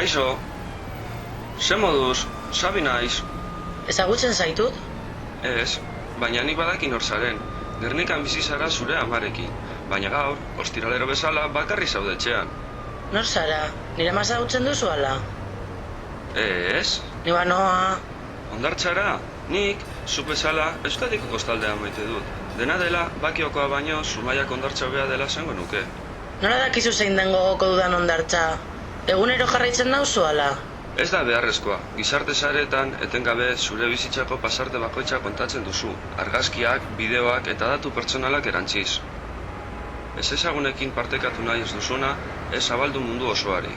Kaixo, ze moduz, Sabi naiz. Ezagutzen zaitut? Ez, baina nik badakin hor zaren. Gernikan bizi zara zure amarekin. Baina gaur, ostiralero bezala bakarri zaude etxean. Nor zara? Nire ama ezagutzen duzu ala? Ez, Ni banoa... hondartzara, nik, zu bezala, Euskadiko kostaldean maite dut. Dena dela, Bakiokoa baino, Zumaiak hondartza hobea dela esango nuke. Nola dakizu zein den gogoko dudan hondartza? Egunero jarraitzen nauzu ala? Ez da beharrezkoa, gizarte saretan etengabe zure bizitzako pasarte bakoitza kontatzen duzu. Argazkiak, bideoak eta datu pertsonalak erantziz. Ez ezagunekin partekatu nahi ez duzuna, ez zabaldu mundu osoari.